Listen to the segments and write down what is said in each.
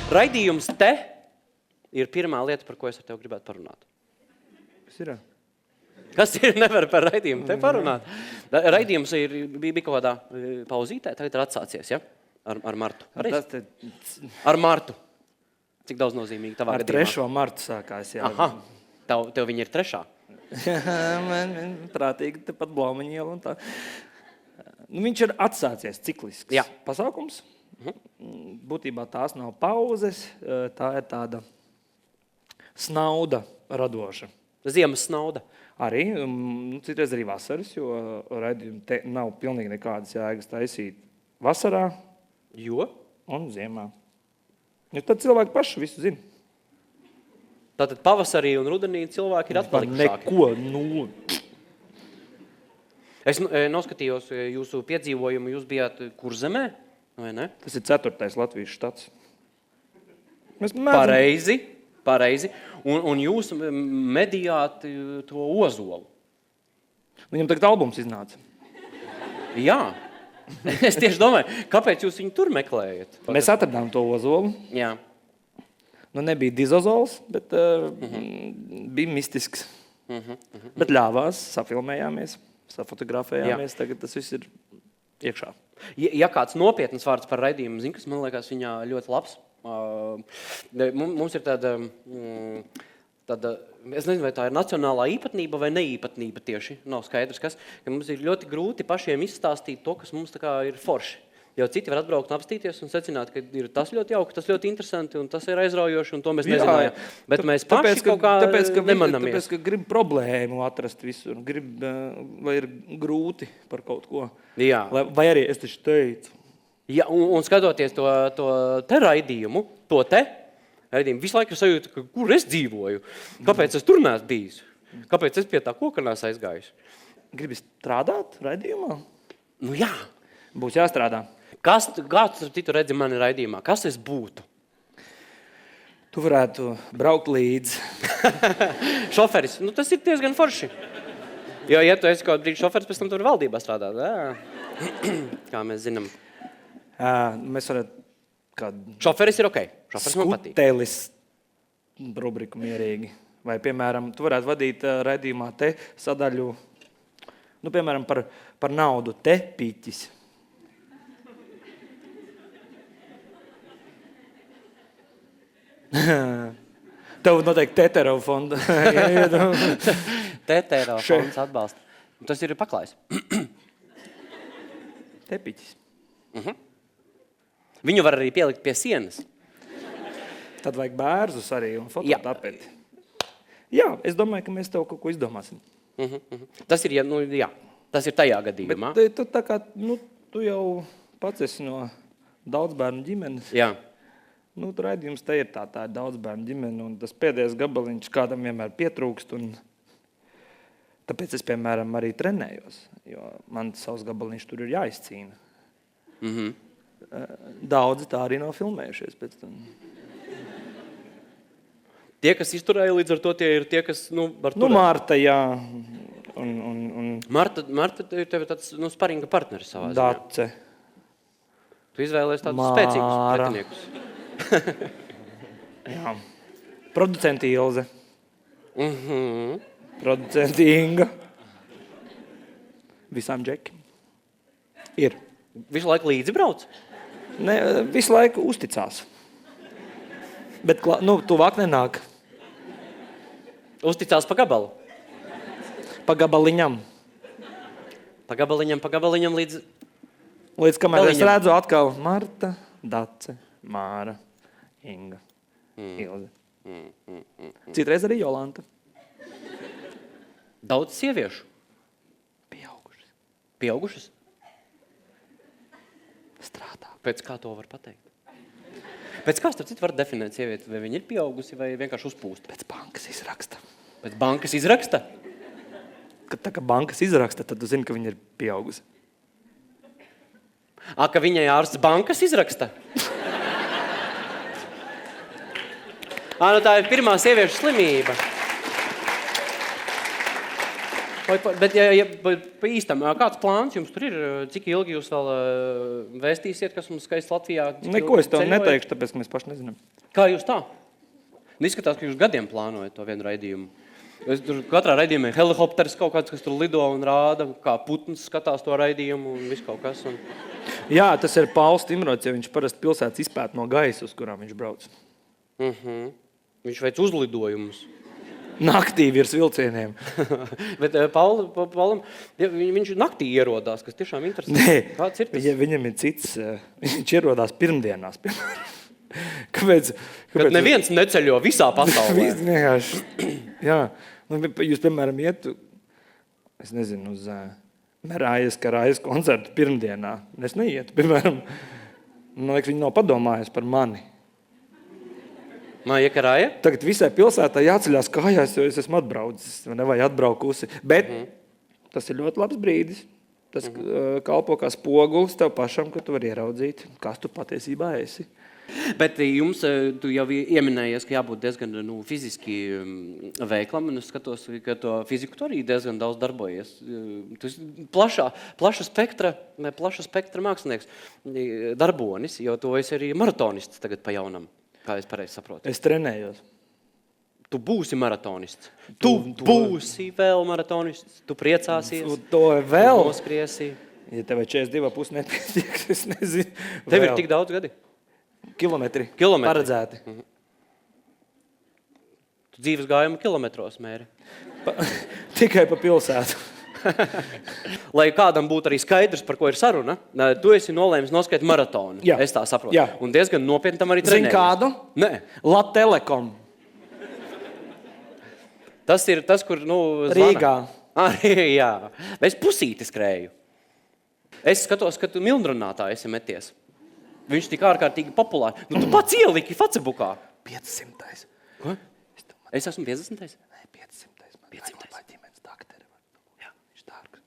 Raidījums te ir pirmā lieta, par ko es ar tevi gribētu parunāt. Kas ir? Kas ir? Nevar par raidījumu te parunāt. Raidījums bija kaut kādā pauzītē, tagad ir atsācies, ja? Ar Martu. Ar Martu. Cik daudz nozīmīgi tavā gadījumā? Ar 3. martu sākās, jā. Aha, tev viņa ir 3. Man prātīgi tepat Blaumaņa iela un tā. Nu, viņš ir atsācies ciklisks pasākums. Būtībā tās nav pauzes, tā ir tāda snauda radoša. Ziemas snauda. Arī, citreiz arī vasaras, jo raidījumi te nav pilnīgi nekādas jēgas taisīt vasarā. Jo? Un ziemā. Jo tad cilvēki paši visu zina. Tātad pavasarī un rudenī cilvēki ir atpalikušāki. Neko, nu. Es noskatījos jūsu piedzīvojumu, jūs bijāt Kurzemē, vai ne? Tas ir 4. Latvijas štats. Pareizi. Un jūs medijāt to Ozolu. Viņam tagad albums iznāca. Jā. Es tieši domāju, kāpēc jūs viņu tur meklējat? Mēs atradām to Ozolu. Jā. Nu, nebija dizozols, bet bija mistisks. Bet ļāvās, safilmējāmies, safotografējāmies, tagad tas viss ir iekšā. Ja kāds nopietnas vārds par raidījumu zina, kas man liekas viņā ļoti labs, mums ir tāda, es nezinu, vai tā ir nacionālā īpatnība vai neīpatnība tieši, nav skaidrs kas, ka mums ir ļoti grūti pašiem izstāstīt to, kas mums tā kā ir forši. Jo citi var atbraukt un apstīties un secināt, ka ir tas ļoti jauki, tas ļoti interesanti un tas ir aizraujoši un to mēs nezinājām. Bet mēs paši kaut kā nemanamies. Tāpēc, ka grib problēmu atrast visur, grib, vai ir grūti par kaut ko. Jā. Vai arī es taču teicu. Ja, un skatoties to te raidījumu, visu laiku sajūtu, ka kur es dzīvoju, kāpēc es tur neesmu bijis, kāpēc es pie tā koka neesmu aizgājis. Gribi strādāt raidījumā? Nu jā. Būs jāstrādā. Kāds citu redzi mani raidījumā? Kas es būtu? Tu varētu braukt līdzi. Šoferis. Nu, tas ir diezgan forši. Jo, ja tu esi kaut brīdi šoferis, pēc tam tu vari valdībā strādāt. Kā mēs zinām. Mēs varētu kādu... Šoferis ir okei. Šoferis man patīk. Skutelis rubriku mierīgi. Vai, piemēram, tu varētu vadīt raidījumā te sadaļu, nu, piemēram, par naudu te pīķis. Tev noteikti Tetero fonda. Tetero fonds atbalsta. Tas ir paklājs. Tepiķis. Viņu var arī pielikt pie sienas. Tad vajag bērzus arī un fototapeti. Jā, es domāju, ka mēs tev kaut ko izdomāsim. Tas ir, tas ir tajā gadījumā. Bet tu tā kā, tu jau pats esi no daudzbērnu ģimenes. Jā. Nu, raidījums te ir tā ir daudzbērnu ģimene, un tas pēdējais gabaliņš kādam vienmēr pietrūkst, un tāpēc es, piemēram, arī trenējos, jo man savs gabaliņš tur ir jāizcīna. Daudzi tā arī nav filmējušies pēc tam. Tie, kas izturēja līdz ar to, tie ir tie, kas, var turēt. Nu, Marta, jā. Marta ir tev tāds, sparinga partneris savā ziņā. Dace. Tu izvēlies tādus spēcīgus pretiniekus. Jā. Producenti Ilze. Producenti Inga. Visām džeki. Ir. Visu laiku līdzi brauc? Ne, visu laiku uzticās. Bet, tuvāk nenāk. Uzticās pa gabalu? Pa gabaliņam. Pa gabaliņam līdz... Līdz kamēr es redzu atkal Marta, Dace, Māra, Inga, Ilze. Citreiz arī Jolanta. Daudz sieviešu? Pieaugušas? Strādā. Pēc kā to var pateikt? Pēc kā starp citu var definēt sievieti? Vai viņa ir pieaugusi vai vienkārši uzpūsta? Pēc bankas izraksta. Pēc bankas izraksta? Kad tā kā bankas izraksta, tad tu zini, ka viņa ir pieaugusi. Ka viņai ārsts bankas izraksta? Tā ir pirmā sieviešu slimība. Bet ja pa īstam, kāds plāns jums tur ir? Cik ilgi jūs vēl vēstīsiet, kas mums skaists Latvijā? Neko es tev neteikšu, tāpēc, ka mēs paši nezinām. Kā jūs tā? Izskatās, ka jūs gadiem plānojat to vienu raidījumu. Tur katrā raidījumā ir helikopters kaut kāds, kas tur lido un rāda, kā putns skatās to raidījumu un viss kaut kas. Un... Jā, tas ir Pauls Timrots, ja viņš parasti pilsētas izpēt no gaisa, uz kurām viņš brauc. Viņš veic uzlidojumus. Naktī virs vilcieniem. Bet Paulam, viņš naktī ierodās, kas tiešām interesanti. Nē, kāds ir tas? Viņam ir cits, viņš ierodās pirmdienās, piemēram. Kāpēc? Kad neviens neceļo visā pasaulē. Jā. Jūs, piemēram, ietu, es nezinu, uz Merājas Karājas koncertu pirmdienā. Es neietu, piemēram, man liekas, viņi nav padomājusi par mani. Māja Karāja? Tagad visai pilsētā jāceļās kājās, jo es esmu atbraucis, vai atbraukusi. Bet tas ir ļoti labs brīdis. Tas kalpo kā spogulis tev pašam, ka tu vari ieraudzīt, kas tu patiesībā esi. Bet jums, tu jau ieminējies, ka jābūt diezgan fiziski veiklam, un es skatos, ka to fiziku tu arī diezgan daudz darbojies. Tu esi plaša spektra mākslinieks darbonis, jo tu esi arī maratonists tagad pa jaunam, kā es pareizi saprotu. Es trenējos. Tu būsi maratonists. Tu būsi vēl maratonists. Tu priecāsies. To vēl. Noskriesi. Ja tev ir 42,5 nepietiek, es nezinu. Tev ir tik daudz gadi? Kilometri. Paredzēti. Tu dzīves gājumu kilometros mēri? Tikai pa pilsētu. Lai kādam būtu arī skaidrs, par ko ir saruna, tu esi nolēmis noskriet maratonu. Jā. Es tā saprotu. Jā. Un diezgan nopietni tam arī trenējies. Zini kādu? Nē. Latelekom. Tas ir tas, kur, Rīgā. Jā. Es pusīti skrēju. Es skatos, ka tu Mildrunātā esi meties. Viņš tik ārkārtīgi populāri. Tu pats ieliki Facebookā. 500. Ko? Es esmu 50. Nē, 500. 500. Ģimenes dakteri. Jā. Viņš dārgs.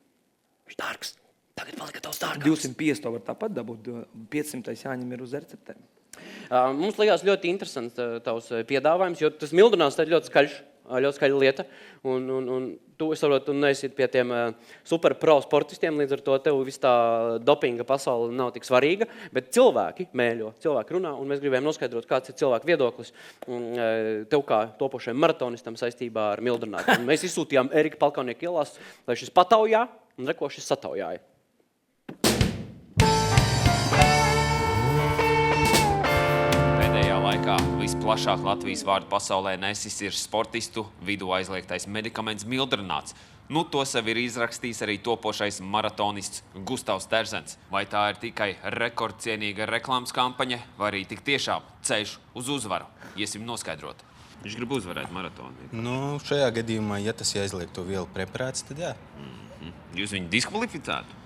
Viņš dārgs. Tagad palika tavs dārgāks. 250 to var tāpat dabūt. 500 jāņem ir uz receptēm. Mums likās ļoti interesants tavs piedāvājums, jo tas Mildrunāts ir ļoti skaļa lieta. Un tu, es saprotu, tu neesi pie tiem super pro sportistiem, līdz ar to tev viss tā dopinga pasaule nav tik svarīga, bet cilvēki mēļo, cilvēki runā, un mēs gribējām noskaidrot, kāds ir cilvēku viedoklis tev kā topošajam maratonistam saistībā ar Mildrunātu. Un mēs izsūtījām Erika Palkaunieku ielās, lai šis pataujā, un reko šis sataujāja. Laikā visplašāk Latvijas vārdu pasaulē nesis ir sportistu vidu aizliegtais medikaments Mildrunāts. To sev ir izrakstījis arī topošais maratonists Gustavs Terzens. Vai tā ir tikai rekordcienīga reklāmas kampaņa, vai arī tik tiešām ceļš uz uzvaru? Iesim noskaidrot. Viņš grib uzvarēt maratonu. Šajā gadījumā, ja tas aizliegto vielu preparāts, tad jā. Jūs viņu diskvalificētu?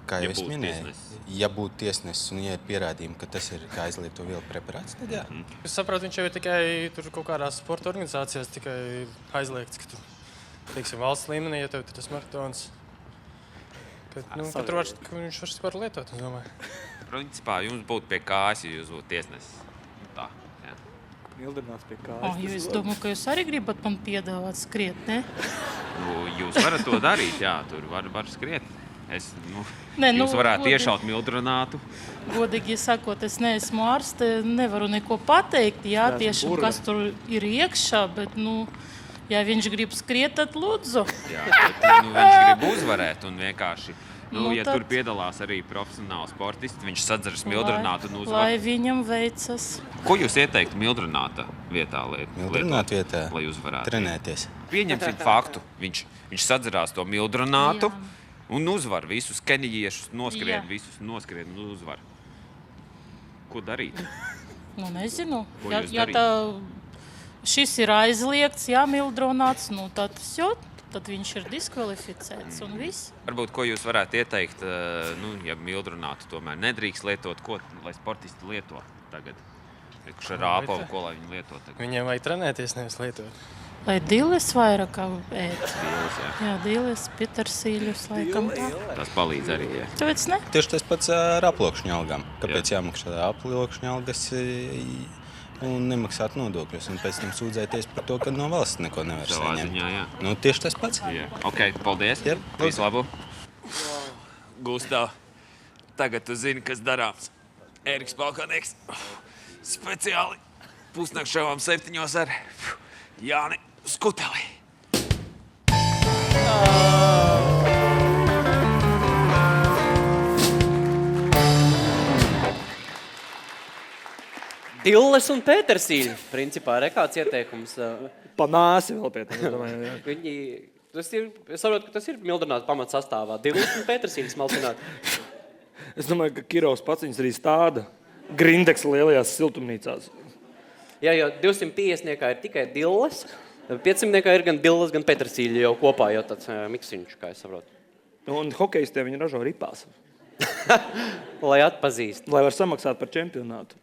Kā jau es minēju, ja būtu tiesnesis un ja ir pierādījumi, ka tas ir kā aizliegto vielu preparāts, tad jā. Es saprotu, viņš jau ir tikai tur kaut kādās sporta organizācijās tikai aizliegts, ka tu, teiksim, valsts līmenī, ja tev ir tas maratons, ka viņš var lietot, es domāju. Principā jums būtu pie kājas, ja jūs būtu tiesnesis. Tā, jā. Mildrunāts pie kājas. Es domāju, ka jūs arī gribat man piedāvāt skriet, ne? Jūs varat to darīt, jā, tur var skriet. Jūs varētu iešaut Mildrunātu. Godīgi sakot, es neesmu ārste, nevaru neko pateikt, jā, tieši kas tur ir iekšā, bet, ja viņš grib skriet, tad lūdzu. Jā, viņš grib uzvarēt un vienkārši, ja tad... tur piedalās arī profesionāli sportisti, viņš sadzeras Mildrunātu un uzvar. Lai viņam veicas. Ko jūs ieteiktu Mildrunāta vietā Mildrunāta vietā lai uzvarētu? Trenēties. Pieņemsim faktu, viņš sadzerās to Mildrunātu. Jā. Un uzvar visus kenijiešu, noskrien un uzvar. Ko darīt? Nezinu. Ko ja šis ir aizliegts, Mildrunāts, tad viņš ir diskvalificēts un viss. Varbūt, ko jūs varētu ieteikt, ja Mildrunātu tomēr nedrīkst lietot, ko lai sportisti lieto tagad? Kurš ar āpavu, ko lai viņi lieto tagad? Viņiem vajag trenēties, nevis lietot. Lai dilis vairāk ēt. Dilis, jā. Jā, dilis, pitarsīļus, laikam tā. Tas palīdz arī, jā. Tāpēc ne? Tieši tas pats ar aplokšņalgām. Kāpēc jāmaksā aplokšņalgas un nemaksāt nodokļus, un pēc tam sūdzēties par to, ka no valsts neko nevar Savā saņemt. ziņā, jā. Nu, tieši tas pats. Jā. Ok, paldies. Jā, Visu labu. Gustav, tagad tu zini, kas darāms. Ēriks Palkanīgs speciāli pusnakšavām 7 ar Jāni Skuteli. Dilles un Pētersīļi. Principā, kāds ieteikums. Pa nāsi vēl pie tam, es domāju. Jā. Viņi, es saprotu, ka tas ir Mildrināta pamatsastāvā. Dilles un Pētersīļi smalcināt. Es domāju, ka Kirovs pats viņus arī stāda Grindeks lielajās siltumnīcās. Jā, jo 250 ir tikai dilles. 500 ir gan dilles, gan Pētersīļi jau kopā, jau tāds miksiņš, kā es saprotu. Un hokejistiem viņi ražo ripās, Lai atpazīst. lai var samaksāt par čempionātu.